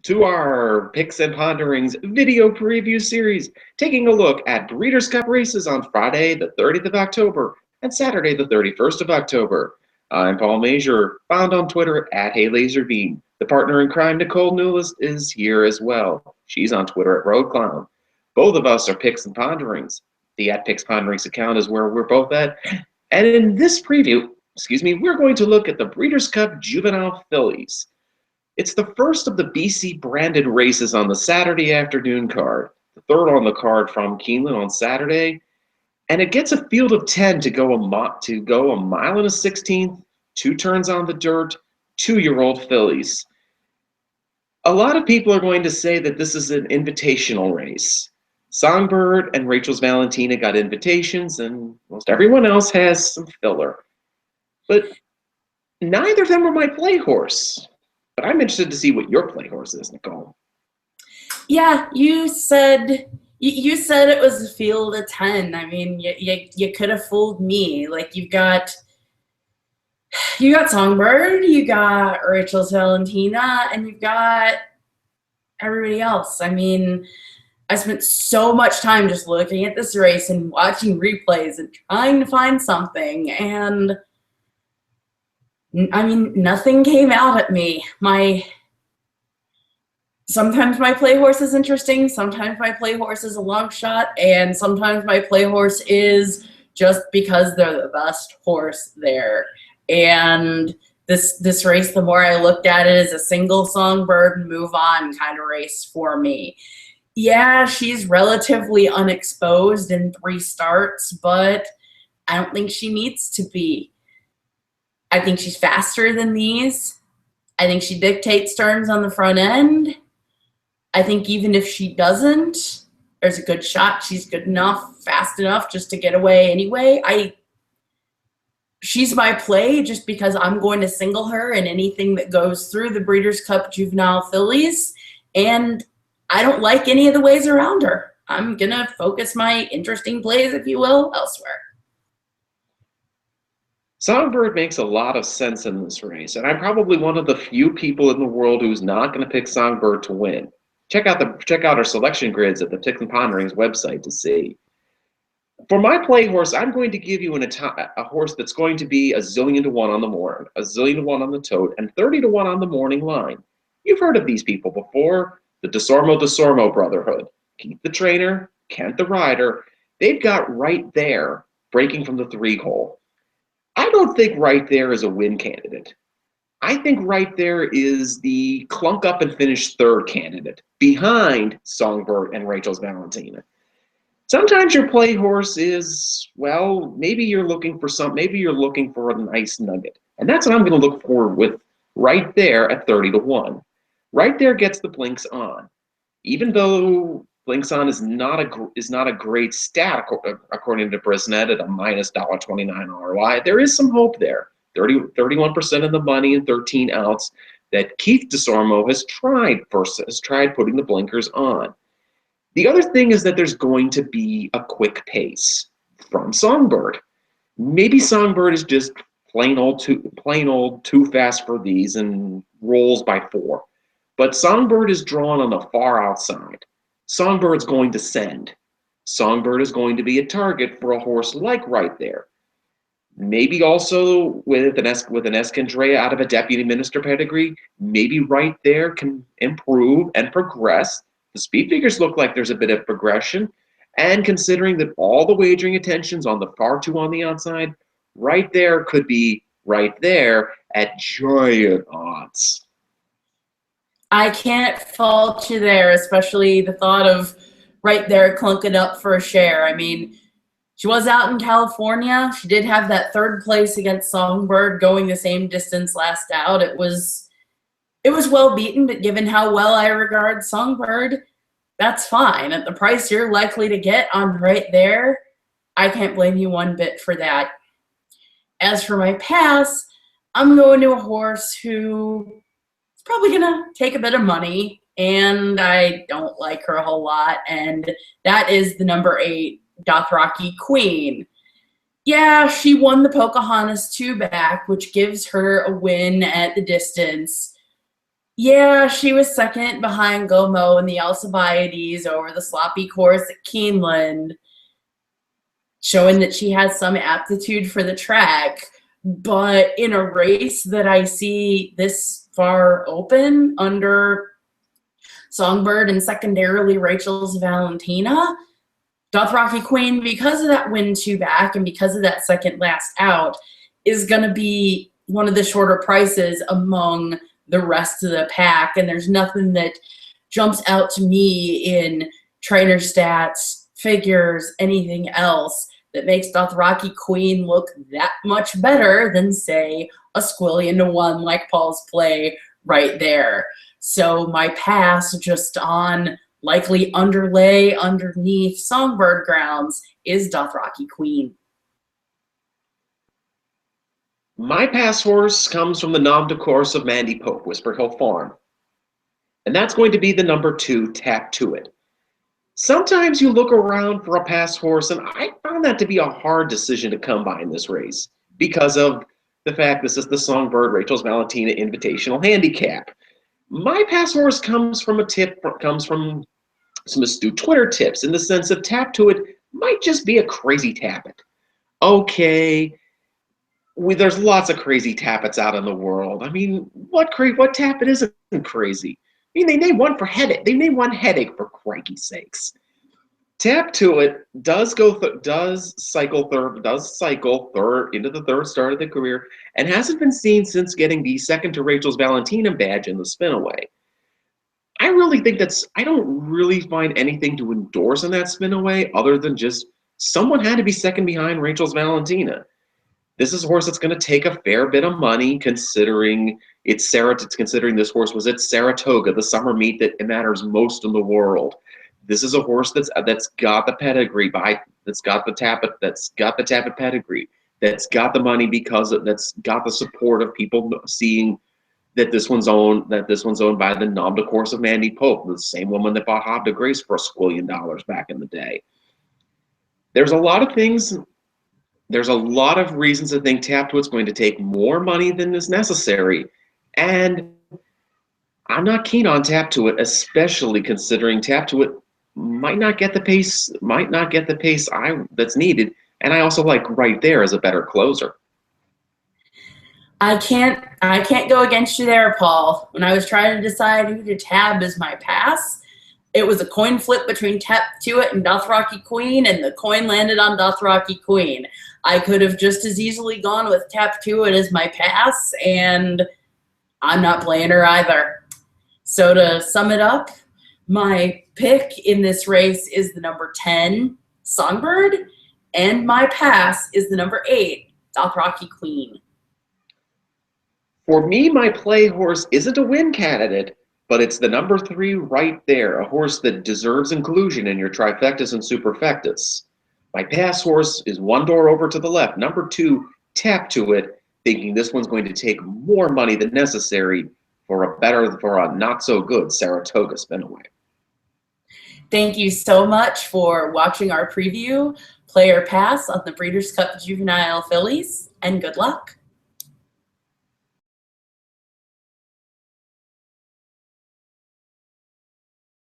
to our Picks and Ponderings video preview series, taking a look at Breeders' Cup races on Friday, the 30th of October, and Saturday, the 31st of October. I'm Paul Mazur, found on Twitter at HeyLaserbeam. The partner in crime, Nicolle Neulist, is here as well. She's on Twitter at RoadClown. Both of us are Picks and Ponderings. The at Picks Ponderings account is where we're both at. And in this preview, we're going to look at the Breeders' Cup Juvenile Fillies. It's the first of the BC branded races on the Saturday afternoon card, the third on the card from Keeneland on Saturday, and it gets a field of 10 to go a mile and a 16th, 2 turns on the dirt, 2-year-old fillies. A lot of people are going to say that this is an invitational race. Songbird and Rachel's Valentina got invitations, and most everyone else has some filler. But neither of them are my play horse. But I'm interested to see what your play horse is, Nicolle. Yeah, you said it was a field of 10. I mean, you could have fooled me. Like you got Songbird, you got Rachel's Valentina, and you've got everybody else. I mean, I spent so much time just looking at this race and watching replays and trying to find something, and I mean, nothing came out at me. Sometimes my play horse is interesting, sometimes my play horse is a long shot, and sometimes my play horse is just because they're the best horse there. And this race, the more I looked at it, is a single Songbird move on kind of race for me. Yeah, she's relatively unexposed in 3 starts, but I don't think she needs to be. I think she's faster than these. I think she dictates turns on the front end. I think even if she doesn't, there's a good shot she's good enough, fast enough just to get away anyway. She's my play just because I'm going to single her in anything that goes through the Breeders' Cup Juvenile Fillies, and I don't like any of the ways around her. I'm going to focus my interesting plays, if you will, elsewhere. Songbird makes a lot of sense in this race, and I'm probably one of the few people in the world who's not going to pick Songbird to win. Check out our selection grids at the Picks and Ponderings website to see. For my play horse, I'm going to give you a horse that's going to be a zillion to 1 on the morning, a zillion to 1 on the tote, and 30 to 1 on the morning line. You've heard of these people before, the DeSormo Brotherhood. Keith the trainer, Kent the rider. They've got Right There breaking from the 3-hole. I don't think Right There is a win candidate. I think Right There is the clunk up and finish 3rd candidate behind Songbird and Rachel's Valentina. Sometimes your play horse is, well, maybe you're looking for a nice nugget. And that's what I'm going to look for with Right There at 30 to 1. Right There gets the blinks on. Even though blinks on is not a great stat according to Brisnet at a minus $1.29 ROI. There is some hope there. 31% of the money and 13 outs that Keith DeSormo has tried putting the blinkers on. The other thing is that there's going to be a quick pace from Songbird. Maybe Songbird is just plain old too fast for these and rolls by 4. But Songbird is drawn on the far outside. Songbird's going to send. Songbird is going to be a target for a horse like Right There. Maybe also with an Escandrea out of a deputy minister pedigree, maybe Right There can improve and progress. The speed figures look like there's a bit of progression. And considering that all the wagering attention's on the far 2 on the outside, Right There could be Right There at giant odds. I can't fault you there, especially the thought of Right There clunking up for a share. I mean, she was out in California. She did have that 3rd place against Songbird going the same distance last out. It was well beaten, but given how well I regard Songbird, that's fine. At the price you're likely to get on Right There, I can't blame you one bit for that. As for my pass, I'm going to a horse who is probably going to take a bit of money, and I don't like her a whole lot, and that is the number 8, Dothraki Queen. Yeah, she won the Pocahontas 2 back, which gives her a win at the distance. Yeah, she was second behind Gomo in the Alcibiades over the sloppy course at Keeneland, showing that she has some aptitude for the track. But in a race that I see this far open under Songbird and secondarily Rachel's Valentina, Dothraki Queen, because of that win two back and because of that second last out, is going to be one of the shorter prices among the rest of the pack. And there's nothing that jumps out to me in trainer stats, figures, anything else that makes Dothraki Queen look that much better than, say, a squillion to one like Paul's play right there. So my pass just on likely underlay underneath Songbird grounds is Dothraki Queen. My pass horse comes from the nom de course of Mandy Pope, Whisper Hill Farm. And that's going to be the number 2, Tap to It. Sometimes you look around for a pass horse, and I found that to be a hard decision to come by in this race because of the fact this is the Songbird Rachel's Valentina Invitational Handicap. My pass horse comes from some astute Twitter tips in the sense of Tap to It might just be a crazy tappet. Okay, there's lots of crazy tappets out in the world. I mean, what tappet isn't crazy? I mean, they name one for headache. They name one headache for crikey's sakes. Tap to It does cycle third into the third start of the career and hasn't been seen since getting the second to Rachel's Valentina badge in the spinaway. I really think I don't really find anything to endorse in that spinaway other than just someone had to be second behind Rachel's Valentina. This is a horse that's going to take a fair bit of money considering considering this horse was at Saratoga, the summer meet that matters most in the world. This is a horse that's got the pedigree that's got the tappet pedigree, that's got the money that's got the support of people seeing that this one's owned by the nom de course of Mandy Pope, the same woman that bought Hob de Grace for $1 squillion back in the day. There's a lot of reasons to think Tap to It's going to take more money than is necessary, and I'm not keen on Tap to It, especially considering Tap to It might not get the pace that's needed, and I also like Right There as a better closer. I can't go against you there, Paul. When I was trying to decide who to tab as my pass, it was a coin flip between Tap to It and Dothraki Queen, and the coin landed on Dothraki Queen. I could have just as easily gone with Tap to It as my pass, and I'm not playing her either. So to sum it up, my pick in this race is the number 10, Songbird, and my pass is the number 8, Dothraki Queen. For me, my play horse isn't a win candidate, but it's the number 3 Right There, a horse that deserves inclusion in your trifectas and superfectas. My pass horse is one door over to the left, number 2, Tap to It, thinking this one's going to take more money than necessary for a not-so-good Saratoga spinaway. Thank you so much for watching our preview, player pass on the Breeders' Cup Juvenile Fillies, and good luck.